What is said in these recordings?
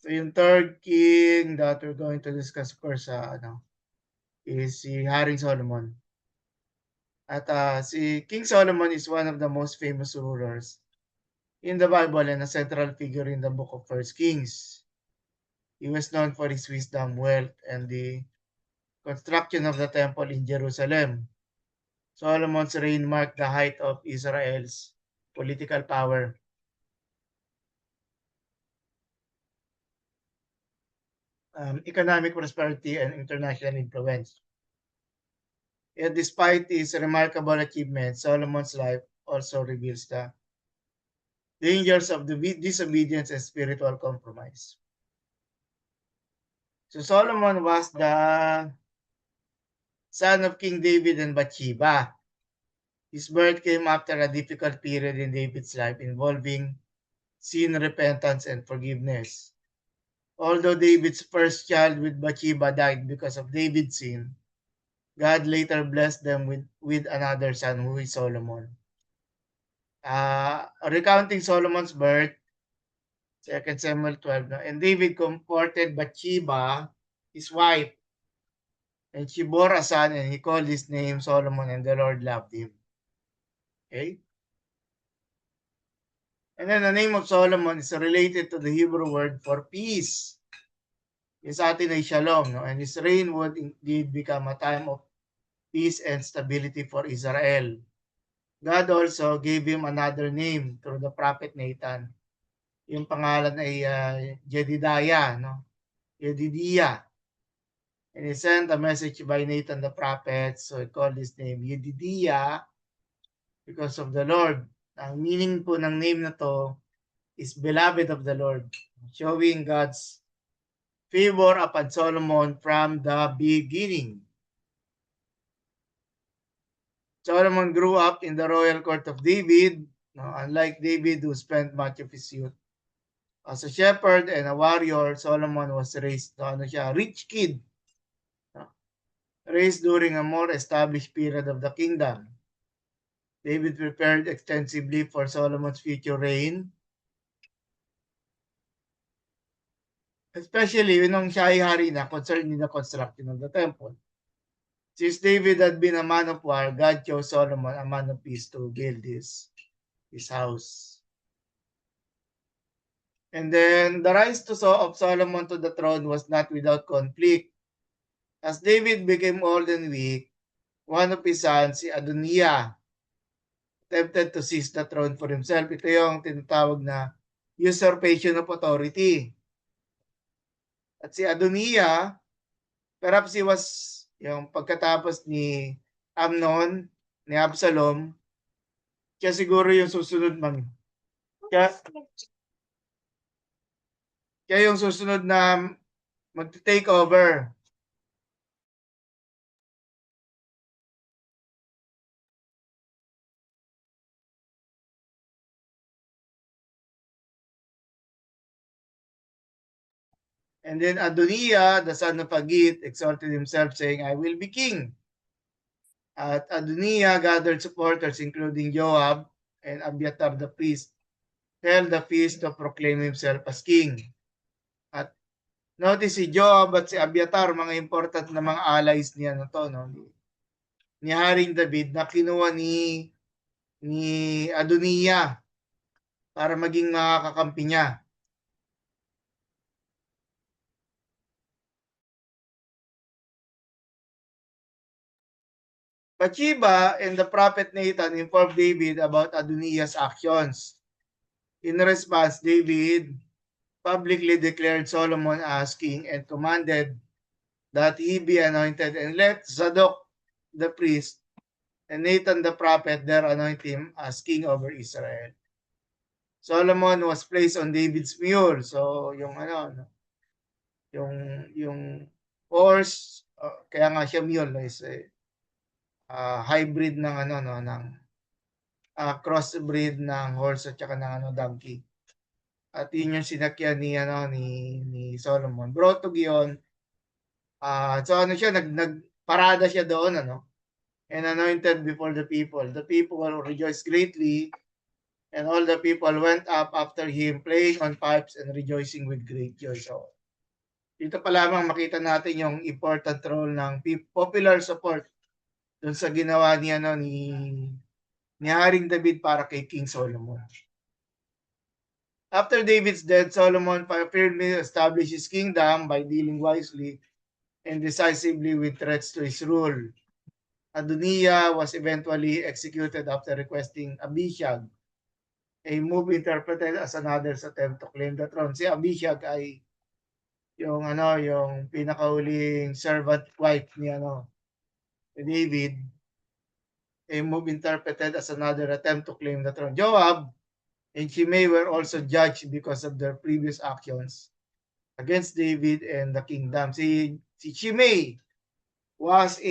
So yung third king that we're going to discuss, of course, is si Haring Solomon. At si King Solomon is one of the most famous rulers in the Bible and a central figure in the book of First Kings. He was known for his wisdom, wealth, and the construction of the temple in Jerusalem. Solomon's reign marked the height of Israel's political power, economic prosperity, and international influence. Yet despite his remarkable achievements, Solomon's life also reveals the dangers of the disobedience and spiritual compromise. So Solomon was the son of King David and Bathsheba. His birth came after a difficult period in David's life involving sin, repentance, and forgiveness. Although David's first child with Bathsheba died because of David's sin, God later blessed them with another son who is Solomon. Recounting Solomon's birth, 2 Samuel 12, no? And David comforted Bathsheba, his wife, and she bore a son, and he called his name Solomon, and the Lord loved him. Okay? And then the name of Solomon is related to the Hebrew word for peace. Yung sa atin ay shalom, no? And his reign would indeed become a time of peace and stability for Israel. God also gave him another name through the prophet Nathan. Yung pangalan ay Jedidiah, no? Jedidiah. And he sent a message by Nathan the prophet, so he called his name Jedidiah because of the Lord. Ang meaning po ng name na to is beloved of the Lord, showing God's favor upon Solomon from the beginning. Solomon grew up in the royal court of David, no, unlike David who spent much of his youth as a shepherd and a warrior. Solomon was raised, a rich kid, no, raised during a more established period of the kingdom. David prepared extensively for Solomon's future reign, especially nung siya ay hari na concerning the construction of the temple. Since David had been a man of war, God chose Solomon, a man of peace, to build his house. And then the rise of Solomon to the throne was not without conflict. As David became old and weak, one of his sons, si Adoniah, attempted to seize the throne for himself. Ito yung tinatawag na usurpation of authority. At si Adoniah, perhaps he was, yung pagkatapos ni Amnon, ni Absalom, siya siguro yung susunod siya yung susunod na mag-take over. And then Adoniah, the son of Haggith, exalted himself, saying, I will be king. At Adoniah gathered supporters, including Joab and Abiathar the priest, held the feast to proclaim himself as king. At notice si Joab at si Abiathar, mga important na mga allies niya na to, no? Ni Haring David na kinuha ni Adoniah para maging makakakampi niya. Bathsheba and the prophet Nathan informed David about Adoniah's actions. In response, David publicly declared Solomon as king and commanded that he be anointed, and let Zadok the priest and Nathan the prophet there anoint him as king over Israel. Solomon was placed on David's mule. So yung yung horse, kaya nga siya mule, is hybrid ng ng crossbreed ng horse at saka ng donkey. At yun yung sinakyan ni Solomon. Brotog yun. So siya, nagparada siya doon, and anointed before the people. The people rejoiced greatly And all the people went up after him, playing on pipes and rejoicing with great joy. So, dito pa lamang makita natin yung important role ng popular support dun sa ginawa ni Haring David para kay King Solomon. After David's death, Solomon firmly established his kingdom by dealing wisely and decisively with threats to his rule. Adoniah was eventually executed after requesting Abishag, a move interpreted as another's attempt to claim the throne. Si Abishag ay yung pinakahuling servant wife ni David, a move interpreted as another attempt to claim the throne. Joab and Shimei were also judged because of their previous actions against David and the kingdom. Si Shimei was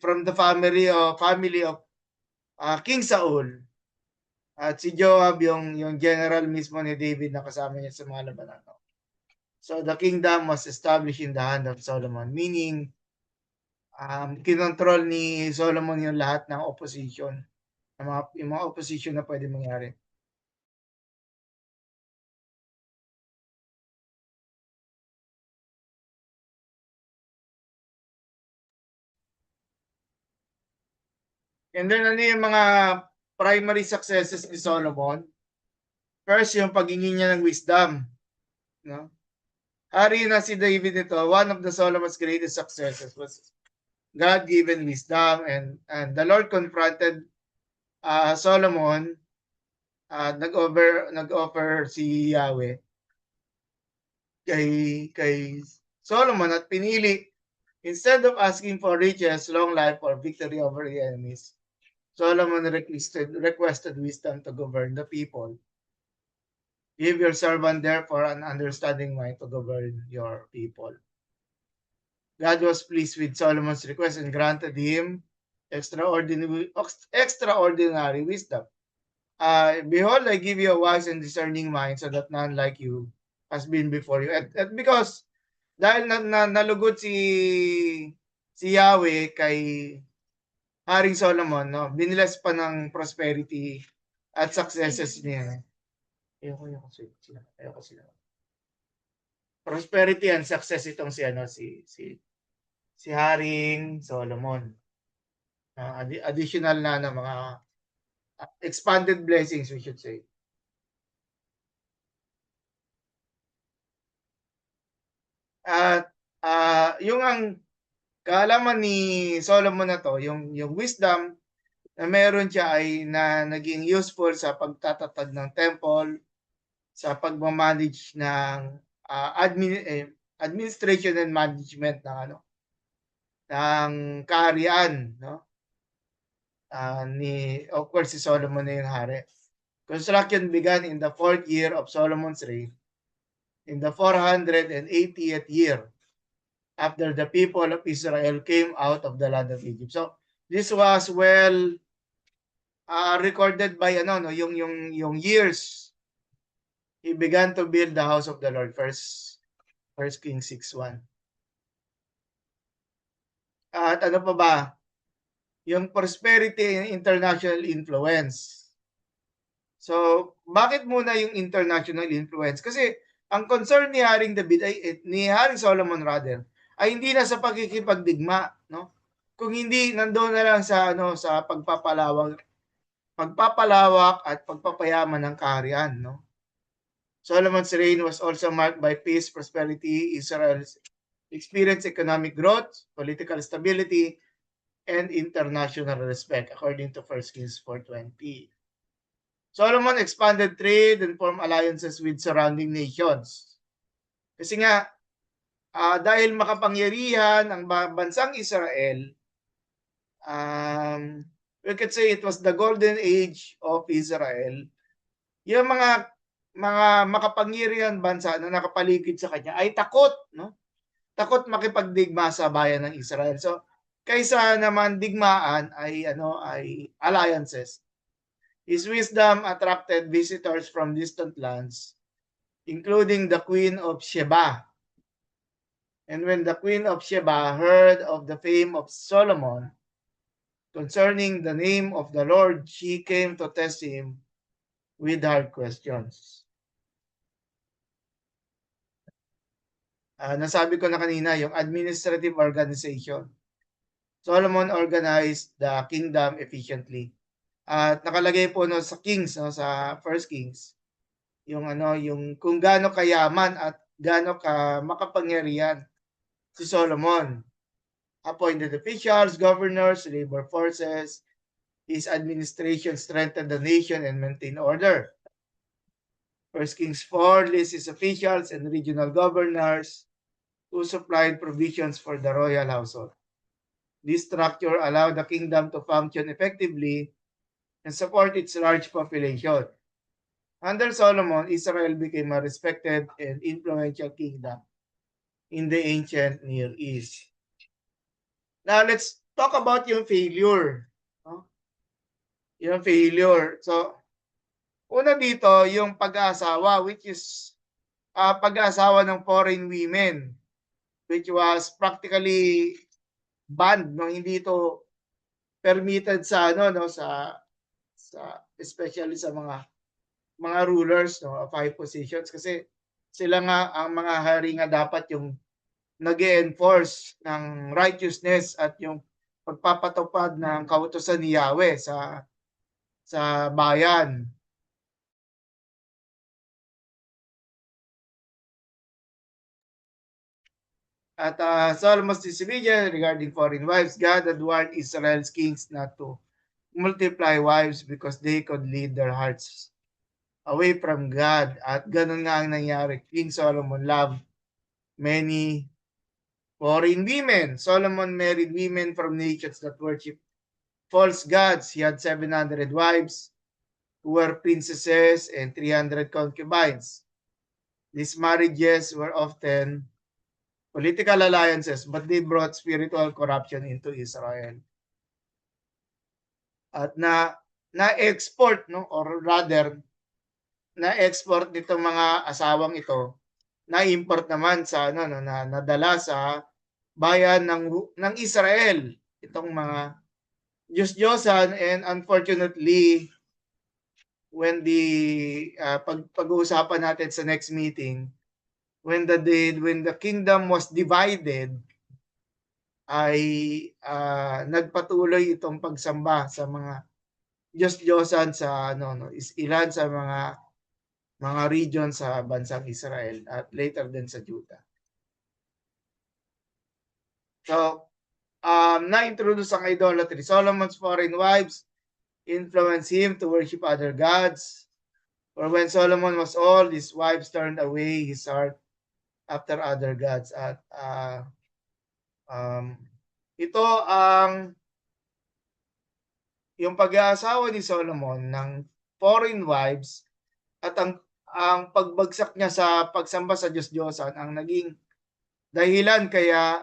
from the family of King Saul. At si Joab yung general mismo ni David na kasama niya sa mga labanan. So the kingdom was established in the hand of Solomon, meaning kinontrol ni Solomon yung lahat ng opposition, yung mga opposition na pwede mangyari. And then ano yung mga primary successes ni Solomon? First, yung paghingi niya ng wisdom. No? Hari na si David ito, one of the Solomon's greatest successes was God-given wisdom, and the Lord confronted Solomon, nag-offer si Yahweh kay Solomon at pinili, instead of asking for riches, long life, or victory over the enemies, Solomon requested wisdom to govern the people. Give your servant therefore an understanding mind to govern your people. God was pleased with Solomon's request and granted him extraordinary wisdom. Behold, I give you a wise and discerning mind so that none like you has been before you. At because dahil nalugod si Yahweh kay Haring Solomon, no, binilas pa ng prosperity at successes niya. Ayoko sila. Prosperity and success itong si Haring Solomon. Additional na mga expanded blessings, we should say. At yung ang kaalaman ni Solomon na to, yung wisdom na meron siya ay naging useful sa pagtatatag ng temple, sa pagmamanage ng administration and management ng kaharian, no? Of course, si Solomon na yung hari. Construction began in the 4th year of Solomon's reign, in the 480th year after the people of Israel came out of the land of Egypt. So this was well recorded by yung years he began to build the house of the Lord. First Kings 6:1. At ano pa ba? Yung prosperity and international influence. So, bakit muna yung international influence? Kasi ang concern ni Haring David ni Haring Solomon rather, ay hindi na sa pagkikipagdigma, no? Kung hindi nandoon na lang sa sa pagpapalawak at pagpapayaman ng kaharian, no? Solomon's reign was also marked by peace, prosperity, Israel's experienced economic growth, political stability, and international respect, according to 1 Kings 4:20. Solomon expanded trade and formed alliances with surrounding nations. Kasi nga, dahil makapangyarihan ang bansang Israel, we could say it was the golden age of Israel. Yung mga makapangyarihan bansa na nakapaligid sa kanya ay takot, no? Takot makipagdigma sa bayan ng Israel. So, kaysa naman digmaan ay alliances. His wisdom attracted visitors from distant lands, including the Queen of Sheba. And when the Queen of Sheba heard of the fame of Solomon concerning the name of the Lord, she came to test him with hard questions. Nasabi ko na kanina, yung administrative organization. Solomon organized the kingdom efficiently. At nakalagay po no, sa Kings, no, sa First Kings, yung yung kung gaano kayaman at gaano ka makapangyarihan si Solomon. Appointed officials, governors, labor forces, his administration strengthened the nation and maintained order. First Kings 4 lists his officials and regional governors who supplied provisions for the royal household. This structure allowed the kingdom to function effectively and support its large population. Under Solomon, Israel became a respected and influential kingdom in the ancient Near East. Now, let's talk about yung failure. Yung failure. So, una dito, yung pag-aasawa, which is pag-aasawa ng foreign women, which was practically banned, no? Hindi ito permitted sa especially sa mga rulers, no, of high positions, kasi sila nga ang mga hari nga dapat yung nag-e-enforce ng righteousness at yung pagpapatupad ng kautusan ni Yahweh sa bayan. At Solomon's disobedience regarding foreign wives, God had warned Israel's kings not to multiply wives because they could lead their hearts away from God. At ganun nga ang nangyari. King Solomon loved many foreign women. Solomon married women from nations that worship false gods. He had 700 wives who were princesses and 300 concubines. These marriages were often political alliances, but they brought spiritual corruption into Israel. At na-export, no, or rather, na-export nitong mga asawang ito, na-import naman sa na nadala sa bayan ng Israel itong mga Diyos-Diyosan. And unfortunately, when pag-uusapan natin sa next meeting, when the kingdom was divided, ay nagpatuloy itong pagsamba sa mga Diyos-Diyosan sa ilan sa mga region sa bansang Israel at later din sa Judah. So, na-introduce ang idolatry. Solomon's foreign wives influenced him to worship other gods. For when Solomon was old, his wives turned away his heart after other gods. At ito ang yung pag-aasawa ni Solomon ng foreign wives at ang pagbagsak niya sa pagsamba sa Diyos-Diyosan ang naging dahilan kaya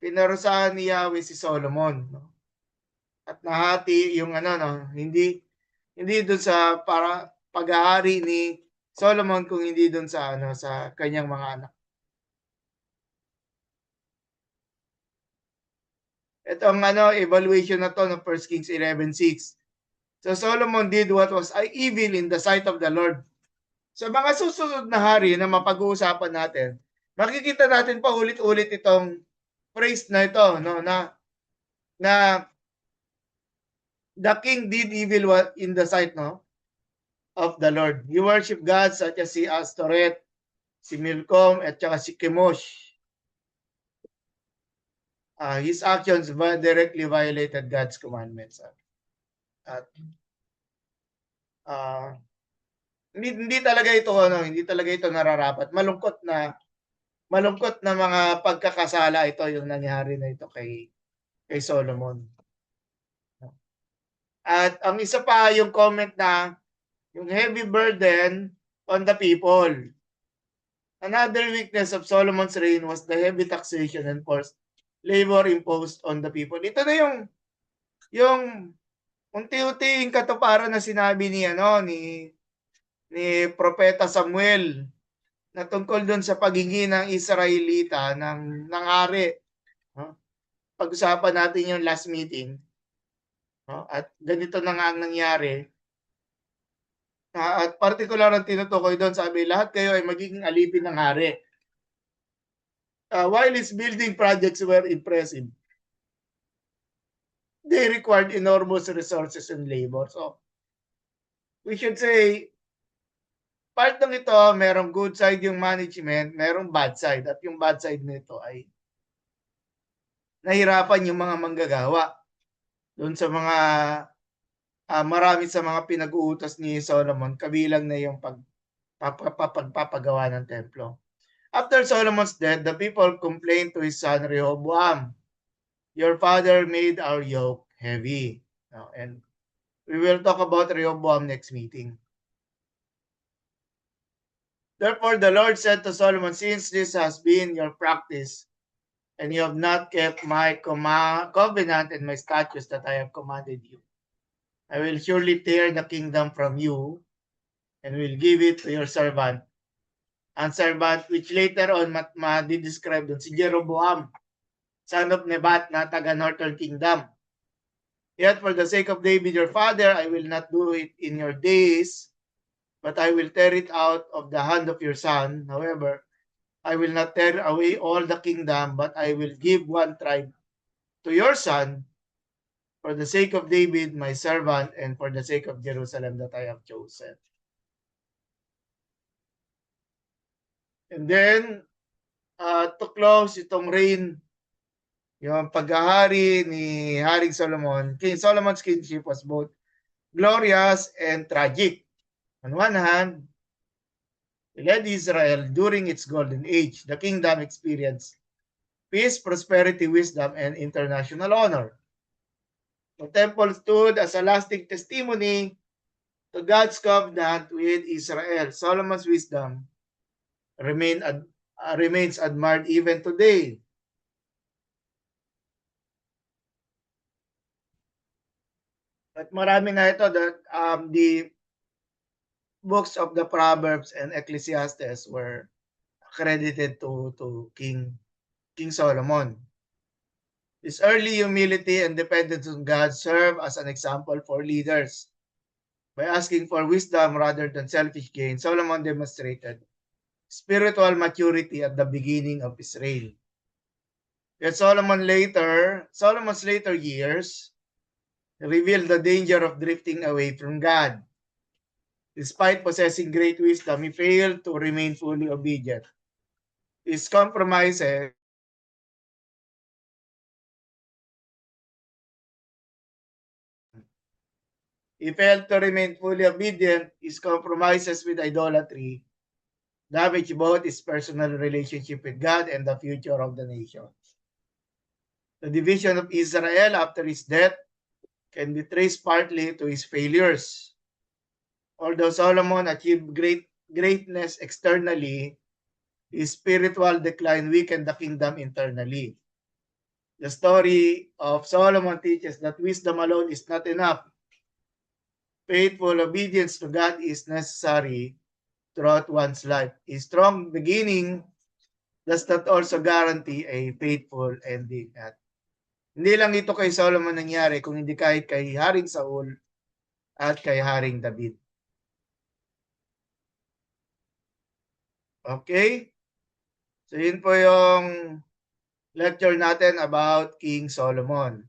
pinarusahan ni Yahweh si Solomon, no? At nahati yung hindi doon sa para pag-aari ni Solomon, kung hindi doon sa sa kanyang mga anak. Ito ang evaluation na to ng 1 Kings 11:6. So Solomon did what was evil in the sight of the Lord. Sa mga susunod na hari na mapag-uusapan natin, makikita natin pa ulit-ulit itong phrase na ito, no, na the king did evil in the sight, no, of the Lord. He worship gods such as si Astoret, si Milcom, at saka si Chemosh. His actions directly violated God's commandments. At hindi talaga ito nararapat. Malungkot na mga pagkakasala ito yung nangyari na ito kay Solomon. At ang isa pa yung comment na yung heavy burden on the people. Another weakness of Solomon's reign was the heavy taxation and forced labor imposed on the people. Ito na yung unti-unting katuparan na sinabi ni Propeta Samuel na tungkol doon sa paghingi ng Israelita ng hari. Pag-usapan natin yung last meeting. At ganito na nga ang nangyari. At particular ang tinutukoy doon, sabi, lahat kayo ay magiging alipin ng hari. While his building projects were impressive, they required enormous resources and labor. So, we should say, part ng ito, merong good side yung management, merong bad side. At yung bad side nito ay nahirapan yung mga manggagawa doon sa mga marami sa mga pinag-uutos ni Solomon, kabilang na yung pagpapagawa ng templo. After Solomon's death, the people complained to his son Rehoboam, "Your father made our yoke heavy." And we will talk about Rehoboam next meeting. Therefore, the Lord said to Solomon, "Since this has been your practice, and you have not kept my covenant and my statutes that I have commanded you, I will surely tear the kingdom from you and will give it to your servant." Ang servant, which later on ma-describe doon, si Jeroboam, son of Nebat, na taga Northern Kingdom. "Yet for the sake of David your father, I will not do it in your days, but I will tear it out of the hand of your son. However, I will not tear away all the kingdom, but I will give one tribe to your son for the sake of David, my servant, and for the sake of Jerusalem that I have chosen." And then, to close itong reign, yung paghahari ni Haring Solomon, King Solomon's kingship was both glorious and tragic. On one hand, he led Israel during its golden age. The kingdom experienced peace, prosperity, wisdom, and international honor. The temple stood as a lasting testimony to God's covenant with Israel. Solomon's wisdom remains admired even today. At marami nga ito that the books of the Proverbs and Ecclesiastes were credited to King Solomon. His early humility and dependence on God serve as an example for leaders. By asking for wisdom rather than selfish gain, Solomon demonstrated spiritual maturity at the beginning of his reign. Yet Solomon's later years revealed the danger of drifting away from God. Despite possessing great wisdom, he failed to remain fully obedient. His compromises He failed to remain fully obedient. His compromises with idolatry damaged both his personal relationship with God and the future of the nation. The division of Israel after his death can be traced partly to his failures. Although Solomon achieved greatness externally, his spiritual decline weakened the kingdom internally. The story of Solomon teaches that wisdom alone is not enough. Faithful obedience to God is necessary throughout one's life. A strong beginning does not also guarantee a faithful ending. At hindi lang ito kay Solomon nangyari, kung hindi kahit kay Haring Saul at kay Haring David. Okay? So yun po yung lecture natin about King Solomon.